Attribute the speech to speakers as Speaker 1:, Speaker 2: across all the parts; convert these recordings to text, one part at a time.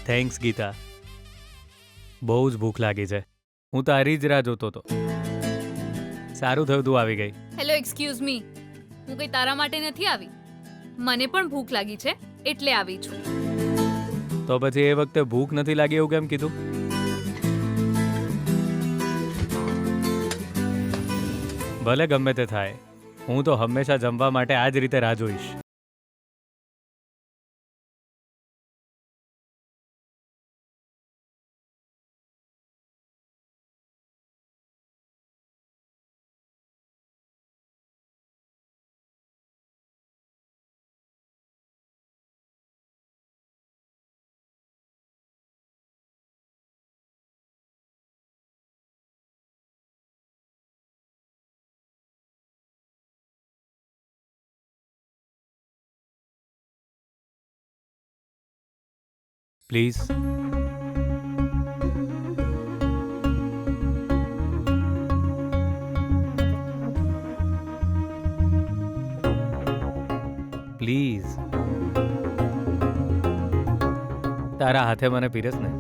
Speaker 1: Thanks Gita. બહુ જ ભૂખ લાગી છે. હું તારી જ રાહ જોતો હતો. સારું થયું તું આવી ગઈ.
Speaker 2: Hello, excuse me. હું કઈ તારા માટે નથી આવી. મને પણ ભૂખ લાગી છે એટલે આવી છું.
Speaker 1: તો પછી એ વખતે ભૂખ નથી લાગી એવું કેમ કીધું? ભલે ગમે તે થાય, હું તો હંમેશા જમવા માટે આ જ રીતે રાહ જોઈશ. પ્લીઝ. પ્લીઝ તારા હાથે મને પીરસ ને.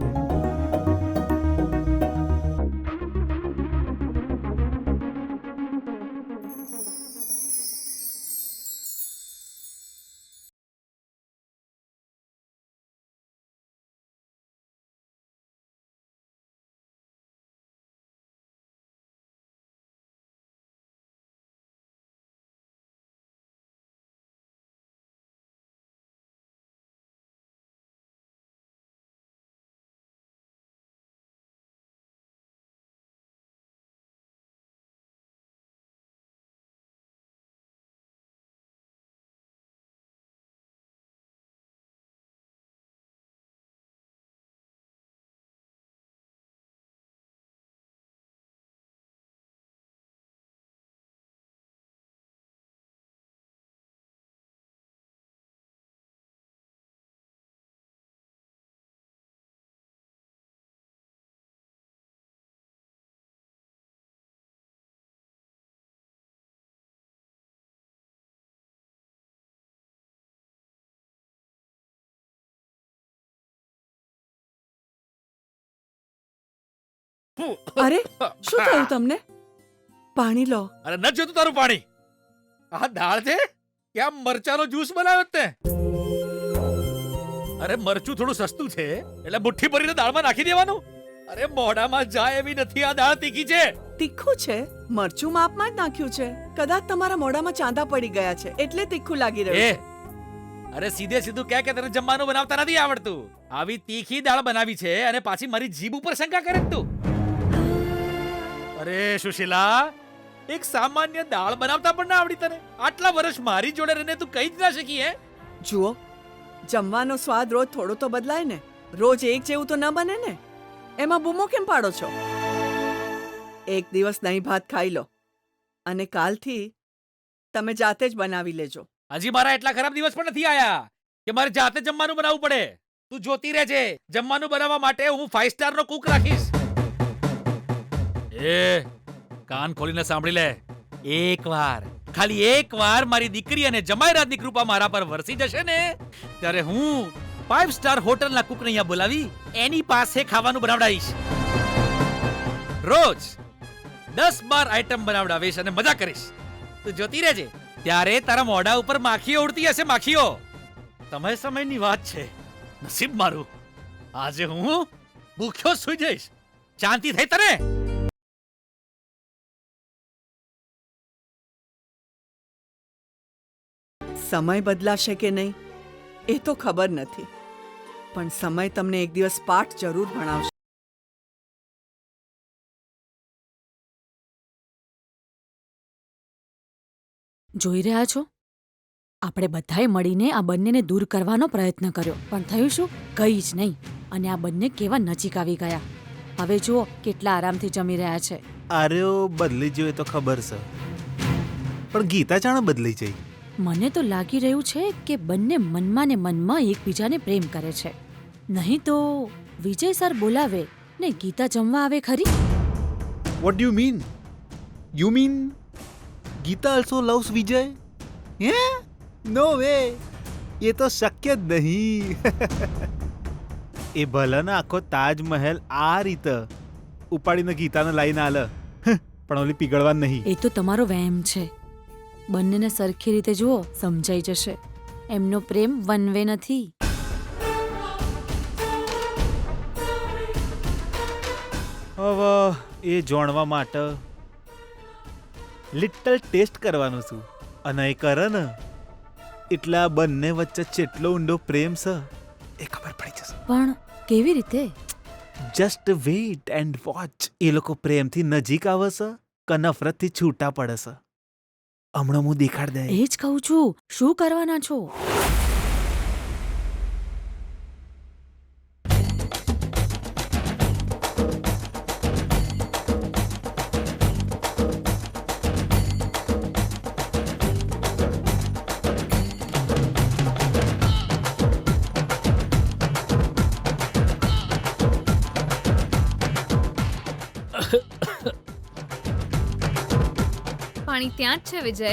Speaker 3: અરે શું થયું તમને? પાણી લો.
Speaker 4: અરે ન જોતું તારું પાણી. આ દાળ છે કે આ મરચાનો જ્યુસ બનાવ્યો તે? અરે મરચું થોડું સસ્તું છે એટલે મુઠ્ઠી ભરીને દાળમાં નાખી દેવાનું. અરે મોઢામાં જાય એવી નથી આ દાળ. તીખી છે.
Speaker 3: તીખું છે? મરચું માપમાં જ નાખ્યું છે. કદાચ તમારા મોઢામાં ચાંદા પડી ગયા છે એટલે તીખું લાગી રહ્યું છે.
Speaker 4: અરે સીધે સીધું કે તને જમવાનું બનાવતા નથી આવડતું. આવી તીખી દાળ બનાવી છે અને પાછી મારી જીભ ઉપર શંકા કરે તું. અરે સુશીલા, એક સામાન્ય દાળ બનાવતા પણ ના આવડી તને? આટલા વર્ષ મારી જોડે રહીને તું કઈ જ ના શકી હે?
Speaker 3: જુઓ, જમવાનો સ્વાદ રોજ થોડો તો બદલાય ને. રોજ એક જેવું તો ન બને ને. એમાં બૂમો કેમ પાડો છો? એક દિવસ દહીં ભાત ખાઈ લો અને કાલથી તમે જાતે જ બનાવી લેજો.
Speaker 4: હજી મારા એટલા ખરાબ દિવસ પણ નથી આયા કે મારે જાતે જમવાનું બનાવવું પડે. તું જોતી રહેજે. જમવાનું બનાવવા માટે હું 5 સ્ટાર નો કુક રાખીશ. એ કાન ખોલીને સાંભળી લે. ખાલી એક વાર મારી દીકરી અને જમાઈરાજની કૃપા મારા પર વરસી જશે ને, ત્યારે હું 5 સ્ટાર હોટલના કુકને અહીંયા બોલાવી એની પાસે ખાવાનું બનાવડાવીશ. રોજ 10-12 આઈટમ બનાવડાવીશ અને મજા કરીશ. તું જોતી રહેજે. ત્યારે તારા મોઢા ઉપર માખીઓ ઉડતી હશે. માખીઓ. સમયની વાત છે. નસીબ મારું, આજે હું ભૂખ્યો સુઈ જઈશ. શાંતિ થઈ તને?
Speaker 3: સમય બદલાશે કે નહીં એ તો ખબર નથી, પણ સમય તમને એક દિવસ પાઠ જરૂર ભણાવશે.
Speaker 5: જોઈ રહ્યા છો, આપણે બધાએ મળીને આ બંનેને દૂર કરવાનો પ્રયત્ન કર્યો, પણ થયું શું? કંઈ જ નહીં. અને આ બંને કેવા નજીક આવી ગયા. હવે જુઓ કેટલા આરામથી જમી રહ્યા છે.
Speaker 6: આર્યો બદલી જોઈએ તો ખબર છે, પણ ગીતા જાણે બદલી જઈ.
Speaker 5: મને તો લાગી રહ્યું છે કે બંને મનમાં ને મનમાં એકબીજાને પ્રેમ કરે છે. નહીં તો વિજય સર બોલાવે ને ગીતા જમવા આવે ખરી?
Speaker 6: What do you mean? You mean Gita also loves Vijay? હે? નો વે, એ તો શક્ય જ નહીં. એ ભલે આખો તાજમહેલ આ રીતે ઉપાડીને ગીતાને લઈને આલે પણ ઓલી પીગળવા નહીં.
Speaker 5: એ તો તમારો વહેમ છે. બંનેને સરખી રીતે જુઓ, સમજાઈ જશે. એમનો પ્રેમ વન વે નથી.
Speaker 6: હવે એ જાણવા માટે લિટલ ટેસ્ટ કરવાનું છું અને એ કરે ને એટલે આ બંને વચ્ચે કેટલો ઊંડો પ્રેમ છે એ ખબર પડી જશે.
Speaker 5: પણ કેવી રીતે?
Speaker 6: Just wait and watch. એ લોકો પ્રેમથી નજીક આવે છે કે નફરતથી છૂટા પડે છે હમણાં હું દેખાડ દે.
Speaker 5: એ જ કહું છું, શું કરવાના છો?
Speaker 2: પાણી ત્યાં જ છે વિજય.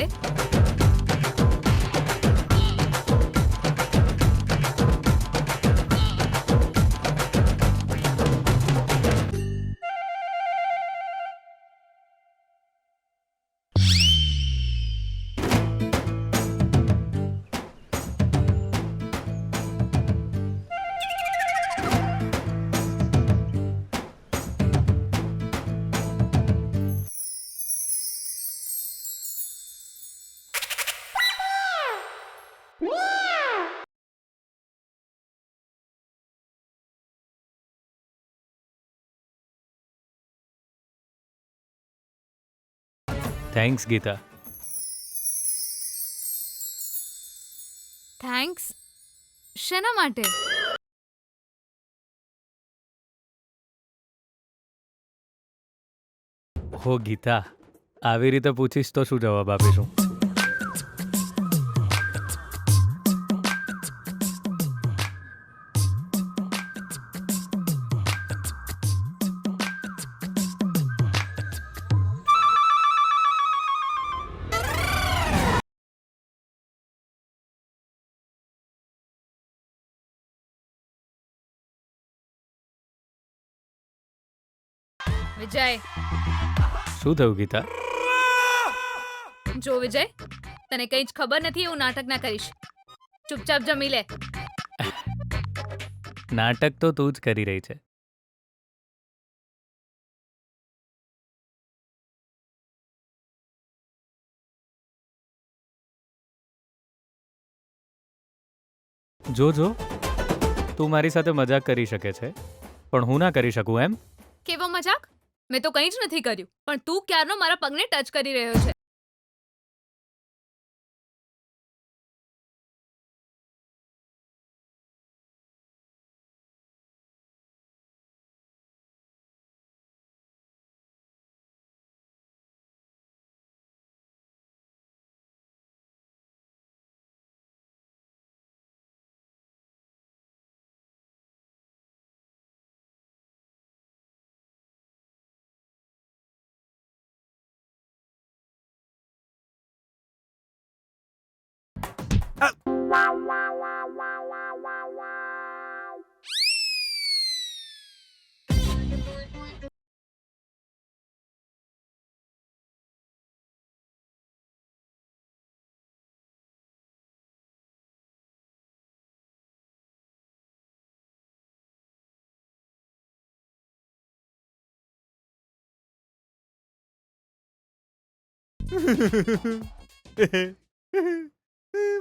Speaker 1: થેન્ક્સ ગીતા.
Speaker 2: થેન્ક્સ શેના માટે?
Speaker 1: હો ગીતા, આવી રીતે પૂછીશ તો શું જવાબ આપીશું?
Speaker 2: વિજય,
Speaker 1: શું થયું ગીતા?
Speaker 2: જો વિજય, તને કઈ જ ખબર નથી એવું નાટક ના કરીશ. ચૂપચાપ જમી લે.
Speaker 1: નાટક તો તું જ કરી રહી છે. જો જો, તું મારી સાથે મજાક કરી શકે છે પણ હું ના કરી શકું એમ?
Speaker 2: કેવો મજાક? મેં તો કંઈ જ નથી કર્યું, પણ તું ક્યારનો મારા પગને ટચ કરી રહ્યો છે.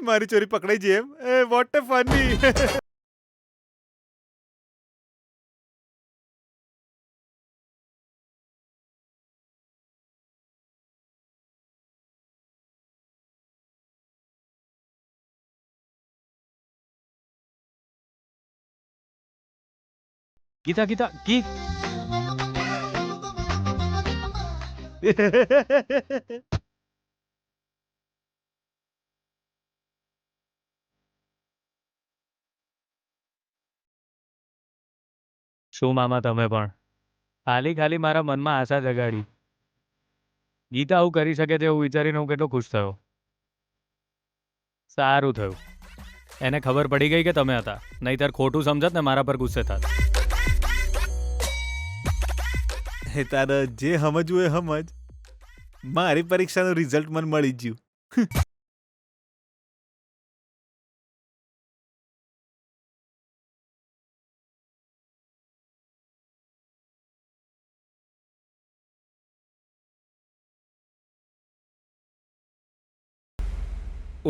Speaker 6: મારી ચોરી પકડાઈ જઈ એમ. What a funny.
Speaker 1: Gita Gita ગીત. શું મામા તમે પણ ખાલી ખાલી મારા મનમાં આશા જગાડી. ગીતા આવું કરી શકે છે એવું વિચારીને હું કેટલો ખુશ થયો. સારું થયું, એને ખબર પડી ગઈ કે તમે હતા, નહીંતર ખોટું સમજત ને મારા પર ગુસ્સે થાત.
Speaker 6: હે તારે જે સમજવું એ સમજ. મારી પરીક્ષાનું રિઝલ્ટ મને મળી જ ગયું.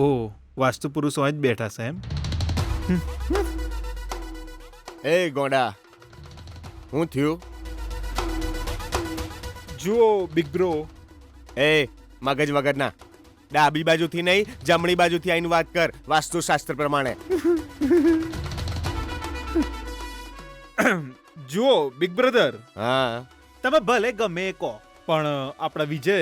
Speaker 6: ઓ વાસ્તુ પુરુષો જ બેઠા છે એમ.
Speaker 7: એ ગોડા, હું થયું?
Speaker 6: જુઓ બિગ બ્રો,
Speaker 7: એ મગજ વગરના, ડાબી બાજુથી નહીં જમણી બાજુથી આવીને વાત કર વાસ્તુશાસ્ત્ર પ્રમાણે.
Speaker 6: જુઓ બિગ બ્રધર,
Speaker 7: હા,
Speaker 6: તમે ભલે ગમે એ કહો, પણ આપણા વિજય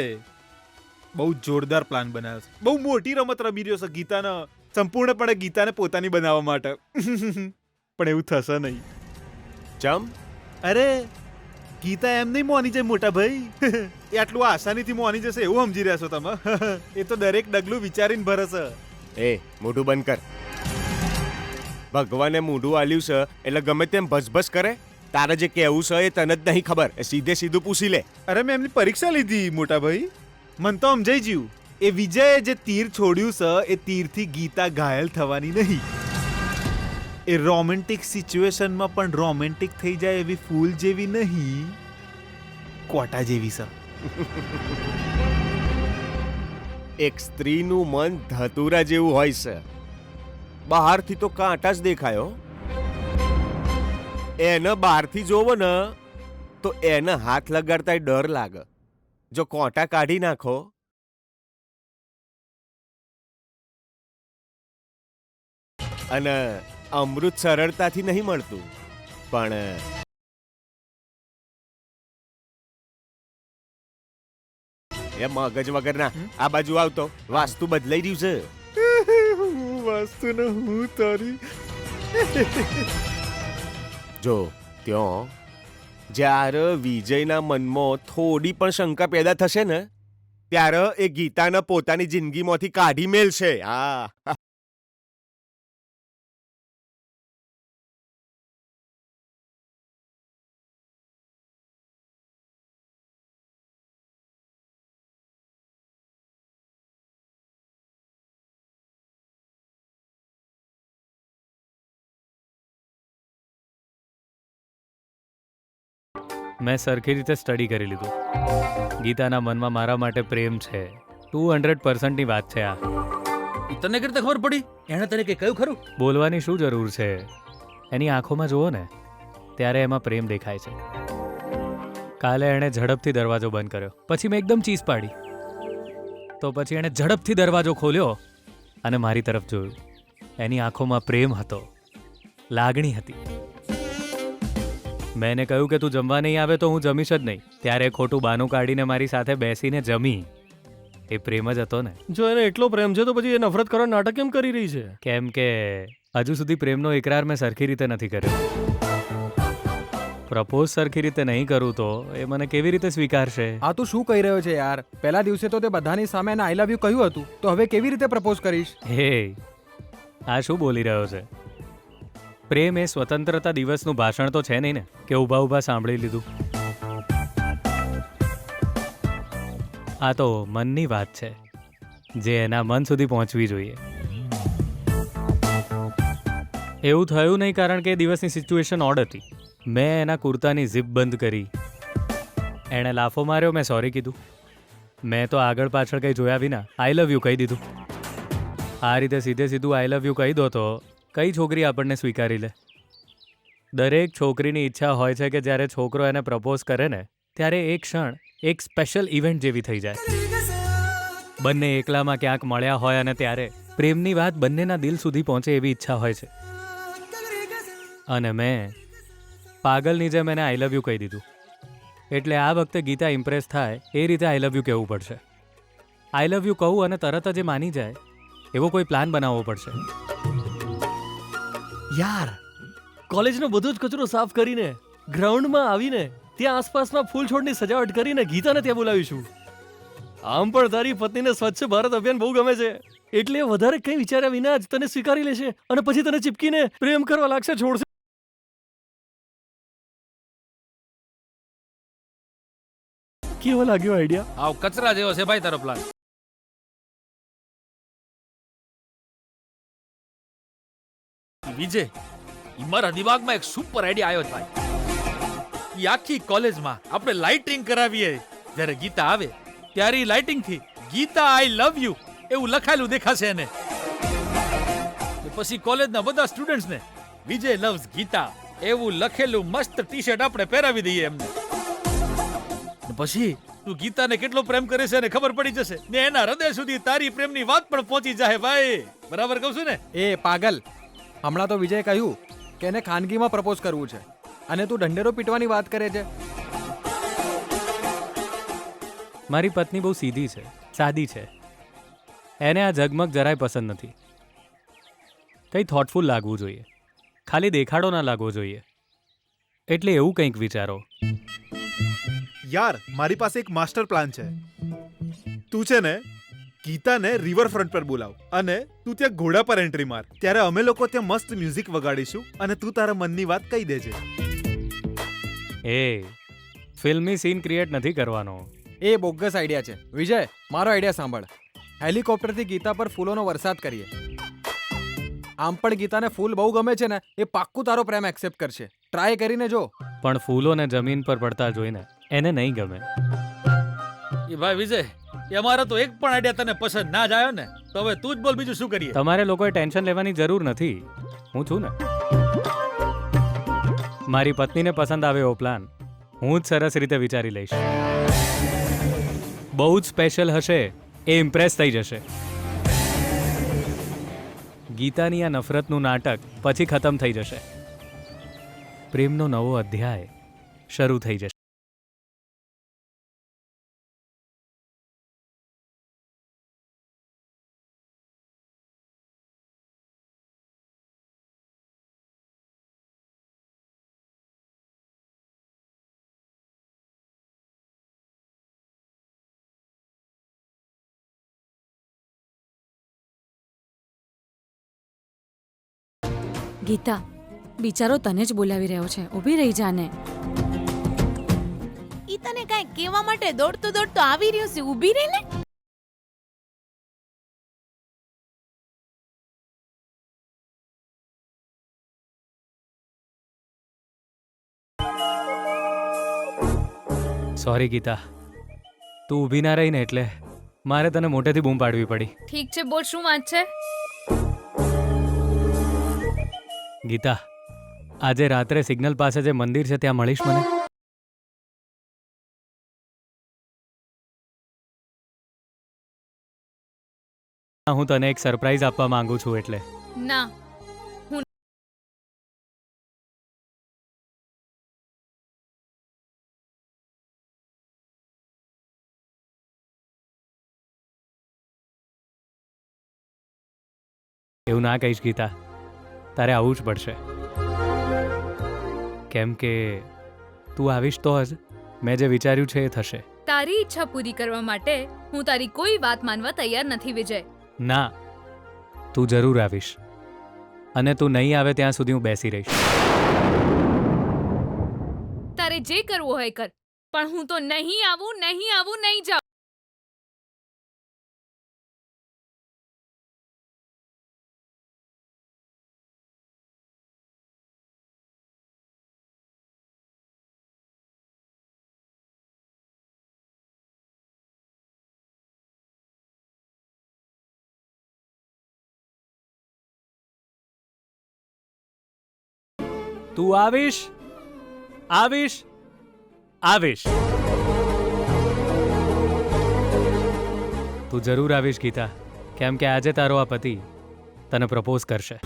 Speaker 6: બહુ જોરદાર પ્લાન બનાવ્યો છે. બહુ મોટી રમત રમી રહ્યો છે ગીતાને, સંપૂર્ણપણે ગીતાને પોતાની બનાવવા માટે. પણ એવું થશે નહીં.
Speaker 7: ચમ?
Speaker 6: અરે ગીતા એમ નહીં મોની જાય મોટા ભાઈ. એ આટલું આસાનીથી મોની જશે એવું સમજી રહ્યા છો તમે? એ તો દરેક ડગલું વિચારીને ભરે છે.
Speaker 7: એ મોઢું બંધ કર. ભગવાને મોઢું આલ્યું છે એટલે ગમે તેમ ભસભસ કરે. તારે જે કહેવું છે એ તને જ નહીં ખબર. એ સીધે સીધું પૂછી લે.
Speaker 6: અરે મેં એમની પરીક્ષા લીધી મોટા ભાઈ, મન તો સમજાઈ ગયું. એ વિજયે જે તીર છોડ્યું છે એ તીરથી ગીતા ઘાયલ થવાની નહીં. એ રોમેન્ટિક સિચ્યુએશનમાં પણ રોમેન્ટિક થઈ જાય એવી ફૂલ જેવી નહીં, કોટા જેવી છે.
Speaker 7: એક સ્ત્રીનું મન ધતુરા જેવું હોય છે. બહારથી તો કાંટા જ દેખાયો, એને બહારથી જોવો ને તો એને હાથ લગાડતા ડર લાગે. જો કોટા કાઢી નાખો અને અમૃત સરળતાથી નહીં મળતું, પણ એ મગજ વગરના આ બાજુ આવતો. વાસ્તુ બદલાઈ રહ્યું છે.
Speaker 6: વાસ્તુ ને હું તારી.
Speaker 7: જો ત્યાં જ્યારે વિજયના મનમાં થોડી પણ શંકા પેદા થશે ને ત્યારે એ ગીતાને પોતાની જિંદગીમાંથી કાઢી મેલશે. હા,
Speaker 1: મેં સરખી રીતે સ્ટડી કરી લીધું. ગીતાના મનમાં મારા માટે પ્રેમ છે. 200% ની વાત છે આ.
Speaker 4: તને કેવી રીતે ખબર પડી? એણે તને કઈ કહ્યું ખરું?
Speaker 1: બોલવાની શું જરૂર છે? એની આંખોમાં જુઓ ને, ત્યારે એમાં પ્રેમ દેખાય છે. કાલે એણે ઝડપથી દરવાજો બંધ કર્યો, પછી મેં એકદમ ચીસ પાડી, તો પછી એણે ઝડપથી દરવાજો ખોલ્યો અને મારી તરફ જોયું. એની આંખોમાં પ્રેમ હતો, લાગણી હતી. મેં એને કહ્યું કે તું જમવા નહીં આવે તો હું જમીશ જ નહીં. ત્યારે ખોટું બાનું કાઢીને મારી સાથે બેસીને જમી. એ પ્રેમ જ હતો ને.
Speaker 8: જો એને એટલો પ્રેમ છે તો પછી એ નફરત કરવાનો નાટક કેમ કરી રહી છે?
Speaker 1: કેમ કે હજુ સુધી પ્રેમનો ઇકરાર મેં સરખી રીતે નથી કર્યો. પ્રપોઝ સરખી રીતે નહીં કરું તો એ મને કેવી રીતે સ્વીકારશે?
Speaker 8: આ તું શું કહી રહ્યો છે યાર? પહેલા દિવસે તો તે બધાની સામે એને આઈ લવ યુ કહ્યું હતું, તો હવે કેવી રીતે પ્રપોઝ કરીશ?
Speaker 1: હે, આ શું બોલી રહ્યો છે? પ્રેમ એ સ્વતંત્રતા દિવસનું ભાષણ તો છે નહીં ને કે ઊભા ઊભા સાંભળી લીધું. આ તો મનની વાત છે, જે એના મન સુધી પહોંચવી જોઈએ. એવું થયું નહીં કારણ કે એ દિવસની સિચ્યુએશન ઓડ હતી. મેં એના કુર્તાની ઝીપ બંધ કરી, એણે લાફો માર્યો, મેં સોરી કીધું. મેં તો આગળ પાછળ કંઈ જોયા વિના આઈ લવ યુ કહી દીધું. આ રીતે સીધે સીધું આઈ લવ યુ કહી દો તો કઈ છોકરી આપણને સ્વીકારી લે? દરેક છોકરીની ઈચ્છા હોય છે કે જ્યારે છોકરો એને પ્રપોઝ કરે ને ત્યારે એક ક્ષણ એક સ્પેશિયલ ઇવેન્ટ જેવી થઈ જાય. બંને એકલામાં ક્યાંક મળ્યા હોય અને ત્યારે પ્રેમની વાત બંનેના દિલ સુધી પહોંચે એવી ઈચ્છા હોય છે. અને મેં પાગલની જેમ એને આઈ લવ યુ કહી દીધું. એટલે આ વખતે ગીતા ઇમ્પ્રેસ થાય એ રીતે આઈ લવ યુ કહેવું પડશે. આઈ લવ યુ કહું અને તરત જ એ માની જાય એવો કોઈ પ્લાન બનાવવો પડશે.
Speaker 8: યાર, કોલેજનો બધો જ કચરો સાફ કરીને ગ્રાઉન્ડમાં આવીને ત્યાં આસપાસમાં ફૂલ છોડની સજાવટ કરીને ગીતાને ત્યાં બોલાવીશું. આમ પણ તારી પત્નીને સ્વચ્છ ભારત અભિયાન બહુ ગમે છે. એટલે એ વધારે કંઈ વિચાર્યા વિના જ તને સ્વીકારી લેશે અને પછી તને ચીપકીને પ્રેમ કરવા લાગશે, છોડશે. કેવો લાગ્યો આઈડિયા?
Speaker 4: આવ કચરા જેવો છે ભાઈ તારો પ્લાન. વિજય, ઈ મારા દિમાગમાં એક સુપર આઈડિયા આવ્યો છે ભાઈ. ઈ આખી કોલેજમાં આપણે લાઇટિંગ કરાવીએ. જ્યારે ગીતા આવે ત્યારે ઈ લાઇટિંગ થી ગીતા આઈ લવ યુ એવું લખાયેલું દેખાશે એને. પછી કોલેજના બધા સ્ટુડન્ટ્સને વિજય લવ્સ ગીતા એવું લખેલું મસ્ત ટી-શર્ટ આપણે પહેરાવી દઈએ એમને. પછી તું ગીતાને કેટલો પ્રેમ કરે છે એને ખબર પડી જશે ને એના હૃદય સુધી તારી પ્રેમની વાત પણ પહોંચી જાય ભાઈ. બરાબર કહું છું ને?
Speaker 9: એ પાગલ, હમણાં તો વિજય કહ્યું કે એને ખાનગીમાં પ્રપોઝ કરવું છે અને તું ઢંઢેરો પીટવાની વાત કરે છે.
Speaker 1: મારી પત્ની બહુ સીધી છે, સાદી છે. એને આ ઝગમગ જરાય પસંદ નથી. કંઈ થોટફુલ લાગવું જોઈએ, ખાલી દેખાડો ના લાગવો જોઈએ. એટલે એવું કંઈક વિચારો.
Speaker 6: યાર, મારી પાસે એક માસ્ટર પ્લાન છે. તું છે ને ગીતાને રિવરફ્રન્ટ પર બોલાવ અને તું ત્યાં ઘોડા પર એન્ટ્રી માર. ત્યારે અમે લોકો ત્યાં મસ્ત મ્યુઝિક વગાડીશું અને તું તારા મનની વાત કહી દેજે.
Speaker 1: એ ફિલ્મી સીન ક્રિએટ નથી કરવાનો.
Speaker 9: એ બોગસ આઈડિયા છે. વિજય, મારો આઈડિયા સાંભળ. હેલિકોપ્ટરથી ગીતા પર ફૂલોનો વરસાદ કરીએ. આમ પણ ગીતાને ફૂલ બહુ ગમે છે ને, એ પાક્કું તારો પ્રેમ એક્સેપ્ટ કરશે. ટ્રાય કરીને જો.
Speaker 1: પણ ફૂલોને જમીન પર પડતા જોઈને એને નહીં ગમે.
Speaker 4: એ ભાઈ વિજય, એ અમારો તો એક પણ આઈડિયા તને પસંદ ના જ આવ્યો ને, તો હવે તું જ બોલ, બીજું શું કરીએ?
Speaker 1: તમારે લોકોએ ટેન્શન લેવાની જરૂર નથી. હું છું ને. મારી પત્નીને પસંદ આવે એવો પ્લાન હું જ સરસ રીતે વિચારી લઈશ. બહુ જ સ્પેશિયલ હશે, એ ઇમ્પ્રેસ થઈ જશે. ગીતાની આ નફરતનું નાટક પછી ખતમ થઈ જશે. પ્રેમનો નવો અધ્યાય શરૂ થઈ જશે.
Speaker 5: ગીતા, બિચારો તને જ બોલાવી રહ્યો છે. ઊભી રહી જા ને.
Speaker 10: ઈ તને કાંઈ કહેવા માટે દોડતો દોડતો આવી રહ્યો છે, ઊભી રહે ને.
Speaker 1: સોરી ગીતા, તું ઊભી ના રહી ને એટલે મારે તને મોટેથી બૂમ પાડવી પડી.
Speaker 2: ઠીક છે, બોલ શું વાત છે?
Speaker 1: ગીતા, આજે રાત્રે સિગ્નલ પાસે જે મંદિર છે ત્યાં મળીશ મને? હું તને એક સરપ્રાઈઝ આપવા માંગુ છું એટલે.
Speaker 2: ના.
Speaker 1: એવું ના કહીશ ગીતા, તારે આવવું જ પડશે. કેમ કે તું આવીશ તો જ મેં જે વિચાર્યું છે એ થશે.
Speaker 2: તારી ઈચ્છા પૂરી કરવા માટે હું તારી કોઈ વાત માનવા તૈયાર નથી વિજય.
Speaker 1: ના, તું જરૂર આવીશ અને તું નહીં આવે ત્યાં સુધી હું બેસી રહીશ.
Speaker 2: તારે જે કરવું હોય કર, પણ હું તો નહીં આવું, નહીં જાઉં.
Speaker 1: તું આવીશ, આવીશ, આવીશ. તું જરૂર આવીશ ગીતા, કેમ કે આજે તારો આ પતિ તને પ્રપોઝ કરશે.